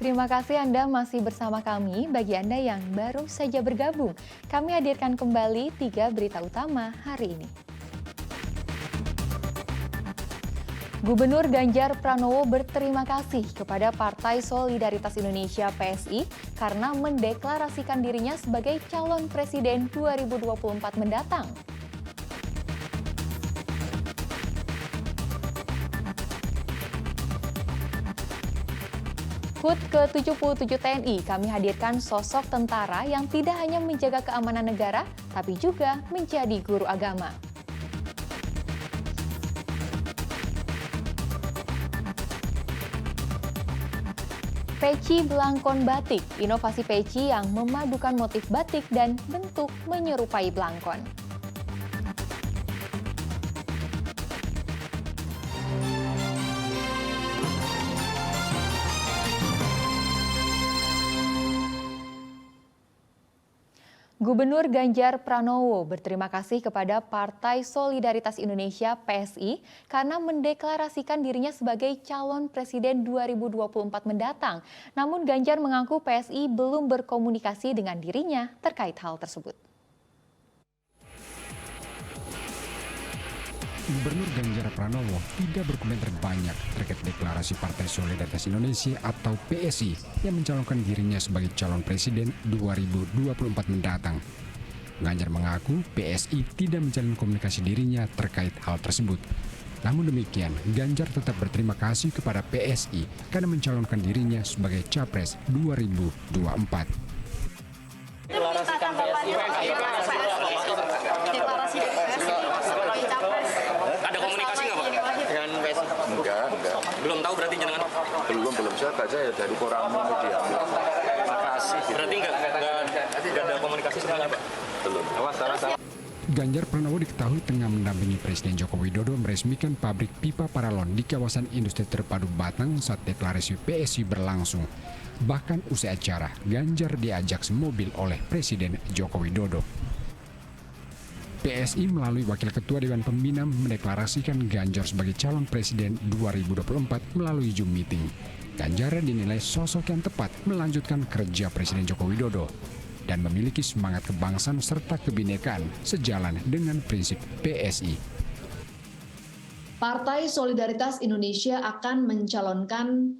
Terima kasih Anda masih bersama kami. Bagi Anda yang baru saja bergabung, kami hadirkan kembali 3 berita utama hari ini. Gubernur Ganjar Pranowo berterima kasih kepada Partai Solidaritas Indonesia (PSI) karena mendeklarasikan dirinya sebagai calon presiden 2024 mendatang. HUT ke-77 TNI, kami hadirkan sosok tentara yang tidak hanya menjaga keamanan negara, tapi juga menjadi guru agama. Peci belangkon batik, inovasi peci yang memadukan motif batik dan bentuk menyerupai belangkon. Gubernur Ganjar Pranowo berterima kasih kepada Partai Solidaritas Indonesia (PSI) karena mendeklarasikan dirinya sebagai calon presiden 2024 mendatang. Namun Ganjar mengaku PSI belum berkomunikasi dengan dirinya terkait hal tersebut. Gubernur Ganjar Pranowo tidak berkomentar banyak terkait deklarasi Partai Solidaritas Indonesia atau PSI yang mencalonkan dirinya sebagai calon presiden 2024 mendatang. Ganjar mengaku PSI tidak menjalin komunikasi dirinya terkait hal tersebut. Namun demikian, Ganjar tetap berterima kasih kepada PSI karena mencalonkan dirinya sebagai capres 2024. Deklarasikan PSI. Ada komunikasi nggak Pak? Dengan PSI? Enggak. Belum tahu berarti jenengan? Belum. Saya baca ya dari koran media. Makasih. Berarti nggak ada komunikasi sebenarnya Pak? Belum. Salah. Ganjar Pranowo diketahui tengah mendampingi Presiden Joko Widodo meresmikan pabrik pipa paralon di kawasan industri terpadu Batang saat deklarasi PSI berlangsung. Bahkan usai acara, Ganjar diajak semobil oleh Presiden Joko Widodo. PSI melalui Wakil Ketua Dewan Pembina mendeklarasikan Ganjar sebagai calon presiden 2024 melalui Zoom meeting. Ganjar dinilai sosok yang tepat melanjutkan kerja Presiden Joko Widodo dan memiliki semangat kebangsaan serta kebinekaan sejalan dengan prinsip PSI. Partai Solidaritas Indonesia akan mencalonkan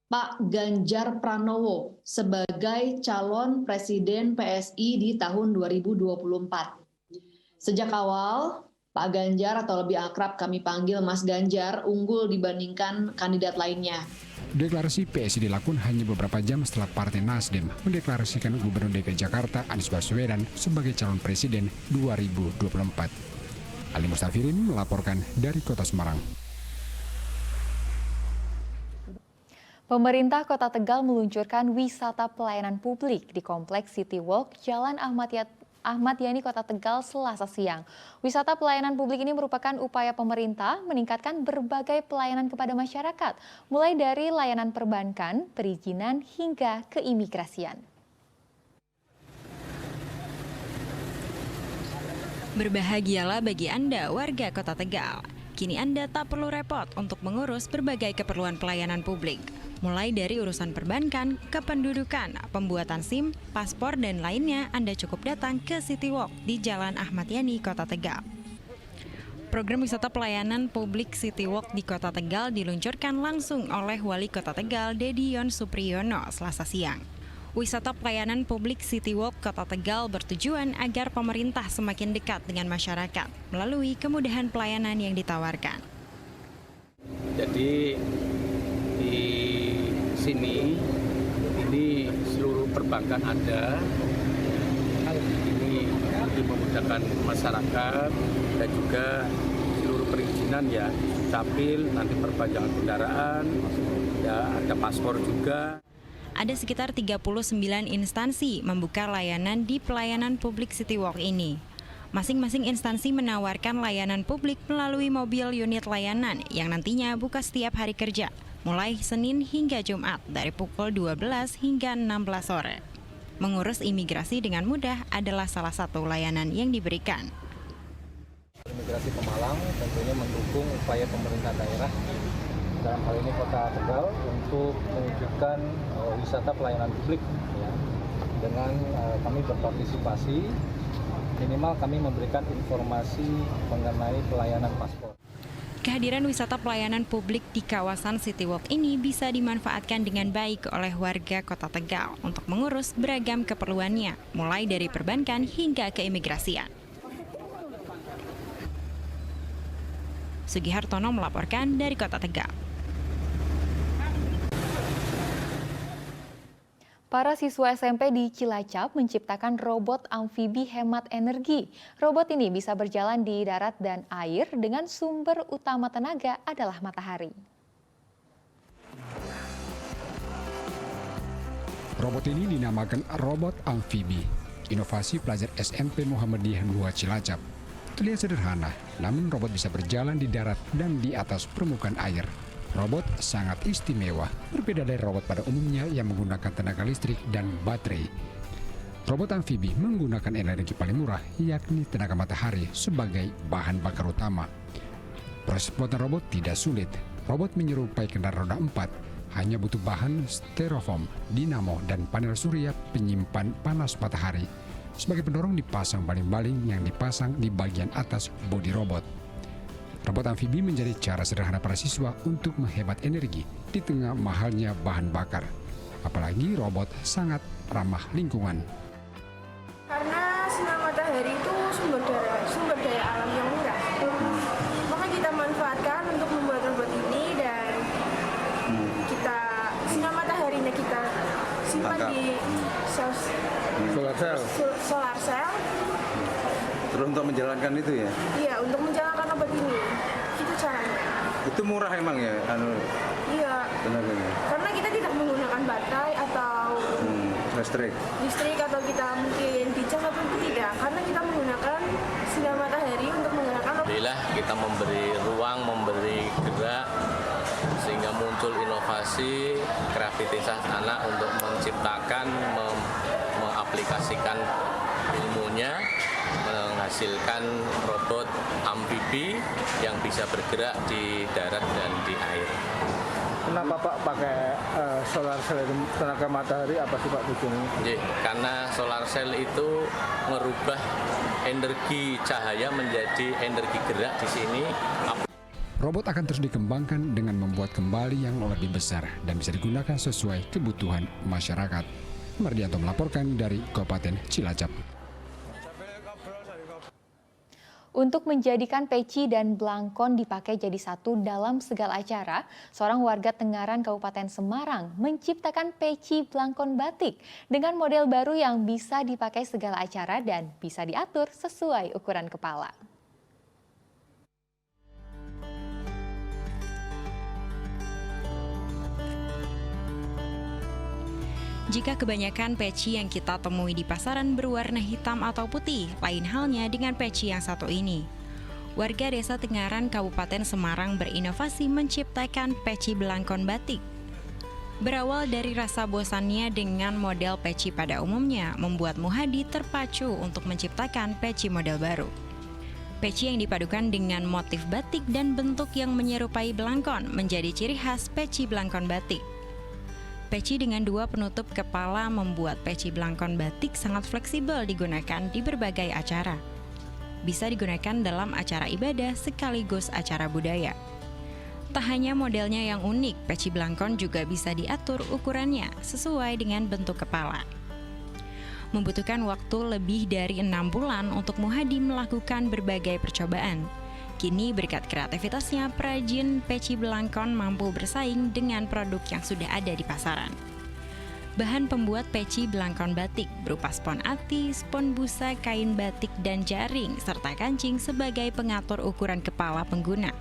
Pak Ganjar Pranowo sebagai calon presiden PSI di tahun 2024. Sejak awal, Pak Ganjar atau lebih akrab kami panggil Mas Ganjar unggul dibandingkan kandidat lainnya. Deklarasi PSI dilakukan hanya beberapa jam setelah Partai Nasdem mendeklarasikan Gubernur DKI Jakarta Anies Baswedan sebagai calon presiden 2024. Ali Mustafirin melaporkan dari Kota Semarang. Pemerintah Kota Tegal meluncurkan wisata pelayanan publik di Kompleks City Walk Jalan Ahmad Yani, Kota Tegal, Selasa siang. Wisata pelayanan publik ini merupakan upaya pemerintah meningkatkan berbagai pelayanan kepada masyarakat, mulai dari layanan perbankan, perizinan, hingga keimigrasian. Berbahagialah bagi Anda, warga Kota Tegal. Kini Anda tak perlu repot untuk mengurus berbagai keperluan pelayanan publik. Mulai dari urusan perbankan, kependudukan, pembuatan SIM, paspor, dan lainnya, Anda cukup datang ke City Walk di Jalan Ahmad Yani, Kota Tegal. Program wisata pelayanan publik City Walk di Kota Tegal diluncurkan langsung oleh Wali Kota Tegal, Dedion Supriyono, Selasa siang. Wisata pelayanan publik City Walk Kota Tegal bertujuan agar pemerintah semakin dekat dengan masyarakat melalui kemudahan pelayanan yang ditawarkan. Jadi di sini ini seluruh perbankan ada. Ini untuk memudahkan masyarakat dan juga seluruh perizinan ya, capil, nanti perpanjangan kendaraan, ya ada paspor juga. Ada sekitar 39 instansi membuka layanan di pelayanan publik City Walk ini. Masing-masing instansi menawarkan layanan publik melalui mobil unit layanan yang nantinya buka setiap hari kerja, mulai Senin hingga Jumat dari pukul 12 hingga 16 sore. Mengurus imigrasi dengan mudah adalah salah satu layanan yang diberikan. Imigrasi Pemalang tentunya mendukung upaya pemerintah daerah dalam hal ini Kota Tegal untuk mewujudkan wisata pelayanan publik ya. Dengan kami berpartisipasi, minimal kami memberikan informasi mengenai pelayanan paspor. Kehadiran wisata pelayanan publik di kawasan City Walk ini bisa dimanfaatkan dengan baik oleh warga Kota Tegal untuk mengurus beragam keperluannya, mulai dari perbankan hingga keimigrasian. Sugihartono melaporkan dari Kota Tegal. Para siswa SMP di Cilacap menciptakan robot amfibi hemat energi. Robot ini bisa berjalan di darat dan air dengan sumber utama tenaga adalah matahari. Robot ini dinamakan robot amfibi, inovasi pelajar SMP Muhammadiyah 2 Cilacap. Terlihat sederhana, namun robot bisa berjalan di darat dan di atas permukaan air. Robot sangat istimewa, berbeda dari robot pada umumnya yang menggunakan tenaga listrik dan baterai. Robot amfibi menggunakan energi paling murah, yakni tenaga matahari sebagai bahan bakar utama. Proses pembuatan robot tidak sulit. Robot menyerupai kendaraan roda 4, hanya butuh bahan styrofoam, dinamo, dan panel surya penyimpan panas matahari. Sebagai pendorong dipasang baling-baling yang dipasang di bagian atas bodi robot. Robot amfibi menjadi cara sederhana para siswa untuk menghemat energi di tengah mahalnya bahan bakar. Apalagi robot sangat ramah lingkungan. Karena sinar matahari itu sumber daya alam yang murah. Maka kita manfaatkan untuk membuat robot ini dan sinar mataharinya kita simpan di solar cell. Terus untuk menjalankan itu ya? Iya, untuk menjalankan robot ini. Itu caranya. Itu murah emang ya? Iya. Tenaganya. Karena kita tidak menggunakan baterai atau listrik atau kita mungkin dicas atau tidak. Karena kita menggunakan sinar matahari untuk menggerakkan robot. Alhamdulillah kita memberi ruang, memberi gerak sehingga muncul inovasi kreativitas anak untuk menciptakan, mengaplikasikan ilmunya, menghasilkan robot amfibi yang bisa bergerak di darat dan di air. Kenapa Pak pakai solar cell itu tenaga matahari, apa sih Pak tujuannya? Karena solar cell itu merubah energi cahaya menjadi energi gerak di sini. Robot akan terus dikembangkan dengan membuat kembali yang lebih besar dan bisa digunakan sesuai kebutuhan masyarakat. Mardianto melaporkan dari Kabupaten Cilacap. Untuk menjadikan peci dan blangkon dipakai jadi satu dalam segala acara, seorang warga Tengaran Kabupaten Semarang menciptakan peci blangkon batik dengan model baru yang bisa dipakai segala acara dan bisa diatur sesuai ukuran kepala. Jika kebanyakan peci yang kita temui di pasaran berwarna hitam atau putih, lain halnya dengan peci yang satu ini. Warga Desa Tengaran, Kabupaten Semarang berinovasi menciptakan peci belangkon batik. Berawal dari rasa bosannya dengan model peci pada umumnya, membuat Muhadi terpacu untuk menciptakan peci model baru. Peci yang dipadukan dengan motif batik dan bentuk yang menyerupai belangkon menjadi ciri khas peci belangkon batik. Peci dengan dua penutup kepala membuat peci belangkon batik sangat fleksibel digunakan di berbagai acara. Bisa digunakan dalam acara ibadah sekaligus acara budaya. Tak hanya modelnya yang unik, peci belangkon juga bisa diatur ukurannya sesuai dengan bentuk kepala. Membutuhkan waktu lebih dari 6 bulan untuk Muhadi melakukan berbagai percobaan. Kini berkat kreativitasnya, perajin peci belangkon mampu bersaing dengan produk yang sudah ada di pasaran. Bahan pembuat peci belangkon batik berupa spon ati, spon busa, kain batik, dan jaring, serta kancing sebagai pengatur ukuran kepala pengguna.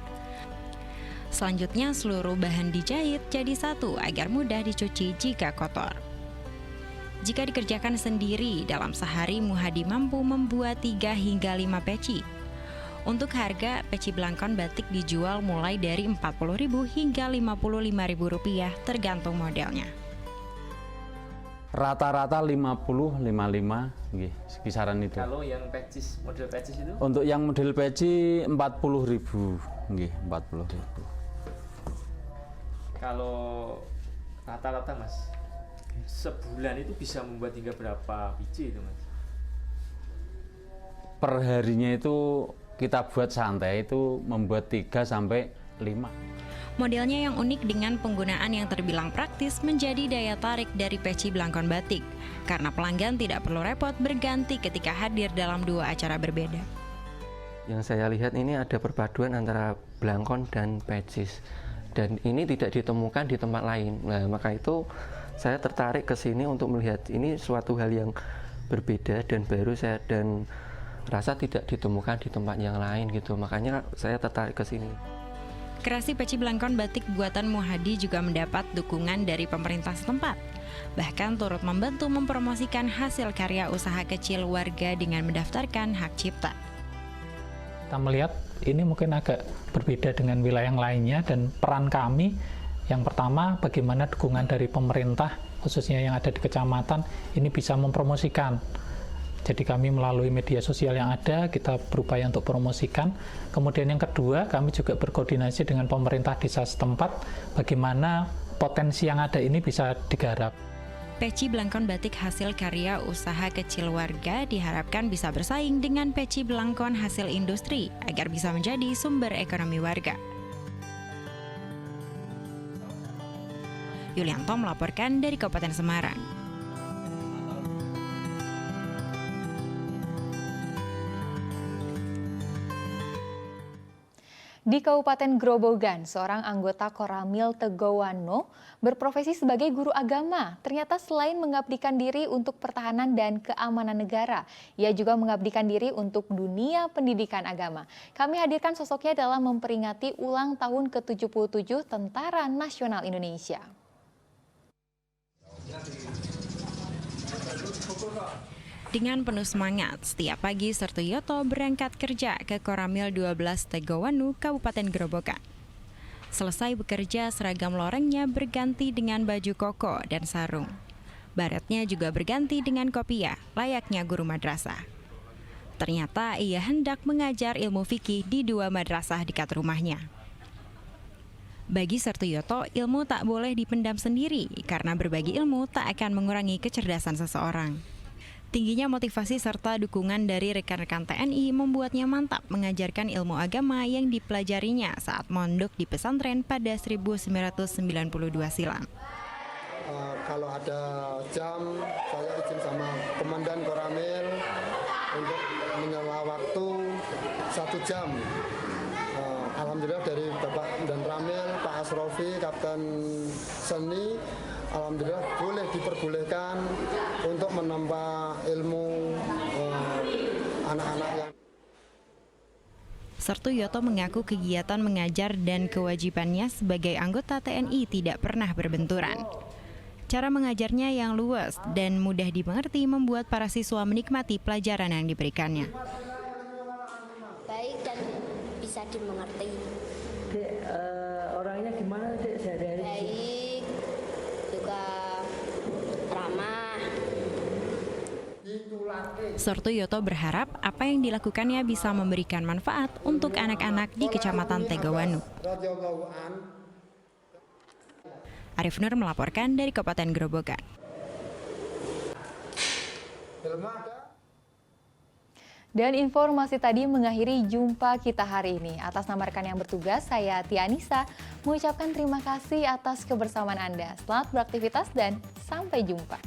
Selanjutnya, seluruh bahan dijahit jadi satu agar mudah dicuci jika kotor. Jika dikerjakan sendiri, dalam sehari Muhadi mampu membuat 3 hingga 5 peci. Untuk harga, peci belangkon batik dijual mulai dari Rp40.000 hingga Rp55.000 tergantung modelnya. Rata-rata 50-55 kisaran itu. Kalau yang pecis, model pecis itu? Untuk yang model peci 40.000, 40.000. Kalau rata-rata Mas, sebulan itu bisa membuat hingga berapa biji itu Mas? Per harinya itu kita buat santai itu membuat 3 sampai 5. Modelnya yang unik dengan penggunaan yang terbilang praktis menjadi daya tarik dari peci belangkon batik, karena pelanggan tidak perlu repot berganti ketika hadir dalam 2 acara berbeda. Yang saya lihat ini ada perpaduan antara belangkon dan pecis, dan ini tidak ditemukan di tempat lain. Nah, maka itu saya tertarik ke sini untuk melihat ini suatu hal yang berbeda dan baru, dan rasa tidak ditemukan di tempat yang lain gitu. Makanya saya tertarik ke sini. Kreasi peci belangkon batik buatan Muhadi juga mendapat dukungan dari pemerintah setempat. Bahkan turut membantu mempromosikan hasil karya usaha kecil warga dengan mendaftarkan hak cipta. Kita melihat ini mungkin agak berbeda dengan wilayah yang lainnya, dan peran kami yang pertama bagaimana dukungan dari pemerintah khususnya yang ada di kecamatan ini bisa mempromosikan. Jadi kami melalui media sosial yang ada, kita berupaya untuk promosikan. Kemudian yang kedua, kami juga berkoordinasi dengan pemerintah desa setempat, bagaimana potensi yang ada ini bisa digarap. Peci belangkon batik hasil karya usaha kecil warga diharapkan bisa bersaing dengan peci belangkon hasil industri, agar bisa menjadi sumber ekonomi warga. Yulianto melaporkan dari Kabupaten Semarang. Di Kabupaten Grobogan, seorang anggota Koramil Tegowano berprofesi sebagai guru agama. Ternyata selain mengabdikan diri untuk pertahanan dan keamanan negara, ia juga mengabdikan diri untuk dunia pendidikan agama. Kami hadirkan sosoknya dalam memperingati ulang tahun ke-77 Tentara Nasional Indonesia. Dengan penuh semangat, setiap pagi Sertuyoto berangkat kerja ke Koramil 12 Tegowanu, Kabupaten Grobogan. Selesai bekerja, seragam lorengnya berganti dengan baju koko dan sarung. Baretnya juga berganti dengan kopiah, layaknya guru madrasah. Ternyata ia hendak mengajar ilmu fikih di 2 madrasah dekat rumahnya. Bagi Sertuyoto, ilmu tak boleh dipendam sendiri, karena berbagi ilmu tak akan mengurangi kecerdasan seseorang. Tingginya motivasi serta dukungan dari rekan-rekan TNI membuatnya mantap mengajarkan ilmu agama yang dipelajarinya saat mondok di pesantren pada 1992 silam. Kalau ada jam, saya izin sama Komandan Koramil untuk menyela waktu 1 jam. Alhamdulillah dari Bapak dan Ramil, Pak Asrofi, Kapten Seni, alhamdulillah boleh diperbolehkan untuk menambah ilmu anak-anak yang. Sertuyoto mengaku kegiatan mengajar dan kewajibannya sebagai anggota TNI tidak pernah berbenturan. Cara mengajarnya yang luas dan mudah dimengerti membuat para siswa menikmati pelajaran yang diberikannya. Baik dan bisa dimengerti. Dek, orangnya gimana Dek sehari-hari? Baik, juga ramah. Sertuyoto berharap apa yang dilakukannya bisa memberikan manfaat untuk anak-anak di Kecamatan Tegowanu. Arif Nur melaporkan dari Kabupaten Grobogan. Dan informasi tadi mengakhiri jumpa kita hari ini. Atas nama rekan yang bertugas, saya Tia Anissa mengucapkan terima kasih atas kebersamaan Anda. Selamat beraktivitas dan sampai jumpa.